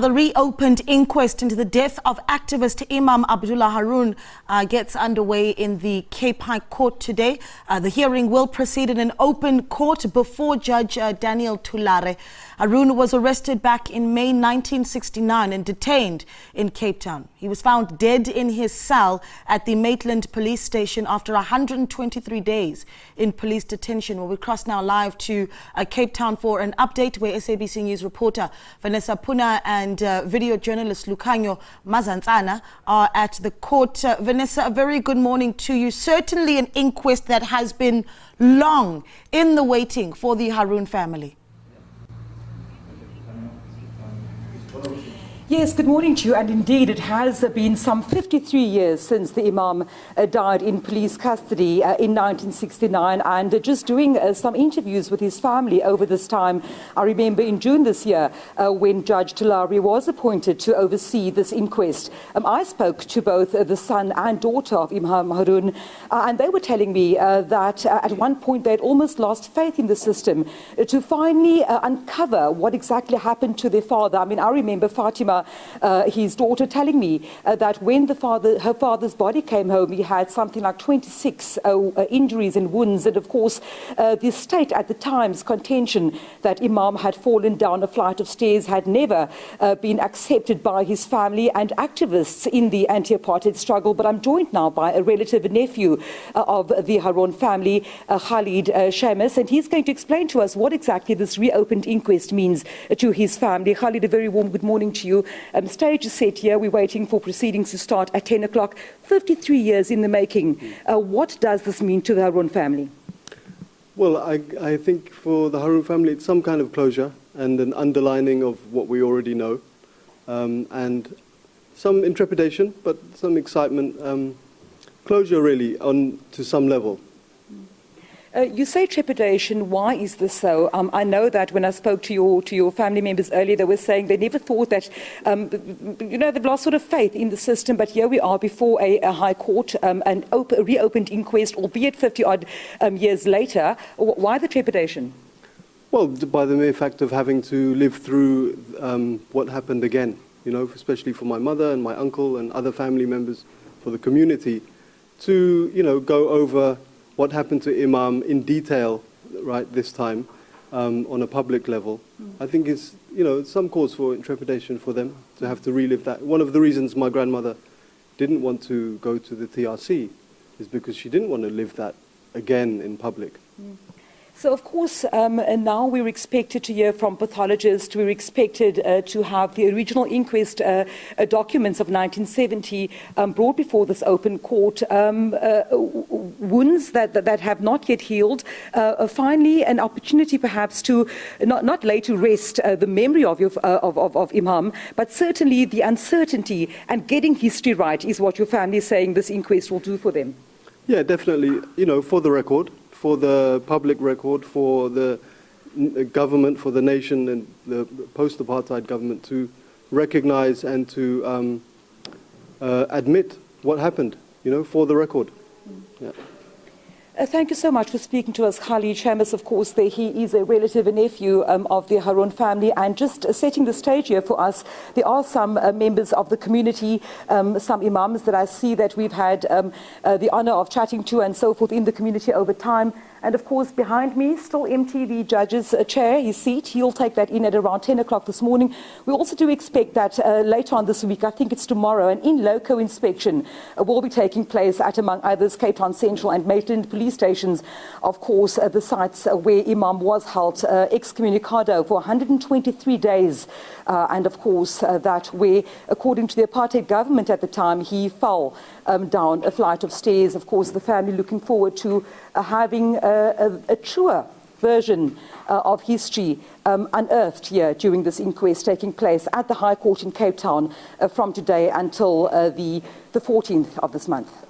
The reopened inquest into the death of activist Imam Abdullah Haron gets underway in the Cape High Court today. The hearing will proceed in an open court before Judge Daniel Thulare. Haron was arrested back in May 1969 and detained in Cape Town. He was found dead in his cell at the Maitland Police Station after 123 days in police detention. Well, we cross now live to Cape Town for an update where SABC News reporter Vanessa Poonah and video journalist Lukhanyo Mazantsana are at the court. Vanessa, a very good morning to you. Certainly an inquest that has been long in the waiting for the Haron family. Yes, good morning to you. And indeed, it has been some 53 years since the Imam died in police custody in 1969. And just doing some interviews with his family over this time, I remember in June this year, when Judge Thulare was appointed to oversee this inquest, I spoke to both the son and daughter of Imam Haron, and they were telling me that at one point they had almost lost faith in the system to finally uncover what exactly happened to their father. I mean, I remember Fatima, his daughter, telling me that when her father's body came home, he had something like 26 injuries and wounds. And of course, the state at the time's contention that Imam had fallen down a flight of stairs had never been accepted by his family and activists in the anti-apartheid struggle. But I'm joined now by a relative and nephew of the Haron family, Khalid Shamus, and he's going to explain to us what exactly this reopened inquest means to his family. Khalid, a very warm good morning to you. Stage is set here. We're waiting for proceedings to start at 10 o'clock. 53 years in the making. What does this mean to the Haron family? Well, I think for the Haron family, it's some kind of closure and an underlining of what we already know. And some intrepidation, but some excitement. Closure, really, to some level. You say trepidation. Why is this so? I know that when I spoke to your family members earlier, they were saying they never thought that, they've lost sort of faith in the system. But here we are before a high court, a reopened inquest, albeit 50-odd years later. Why the trepidation? Well, by the mere fact of having to live through what happened again, especially for my mother and my uncle and other family members, for the community, to, go over what happened to Imam in detail, right, this time, on a public level. I think it's, some cause for intrepidation for them to have to relive that. One of the reasons my grandmother didn't want to go to the TRC is because she didn't want to live that again in public. So, of course, now we're expected to hear from pathologists. We're expected to have the original inquest documents of 1970 brought before this open court. Wounds that have not yet healed. Finally, an opportunity perhaps to not lay to rest the memory of Imam, but certainly the uncertainty and getting history right is what your family is saying this inquest will do for them. Yeah, definitely. For the record, for the public record, for the government, for the nation and the post-apartheid government to recognize and to admit what happened, for the record. Yeah. Thank you so much for speaking to us, Khalid Shamus. Of course, he is a relative and nephew of the Haron family. And just setting the stage here for us, there are some members of the community, some imams that I see that we've had the honor of chatting to and so forth in the community over time. And of course, behind me, still empty, the judge's chair, his seat. He'll take that in at around 10 o'clock this morning. We also do expect that later on this week, I think it's tomorrow, an in-loco inspection will be taking place at, among others, Cape Town Central and Maitland Police Stations. Of course, the sites where Imam was held excommunicado for 123 days. And of course, that where, according to the apartheid government at the time, he fell down a flight of stairs. Of course, the family looking forward to having a truer version of history unearthed here during this inquest taking place at the High Court in Cape Town from today until the 14th of this month.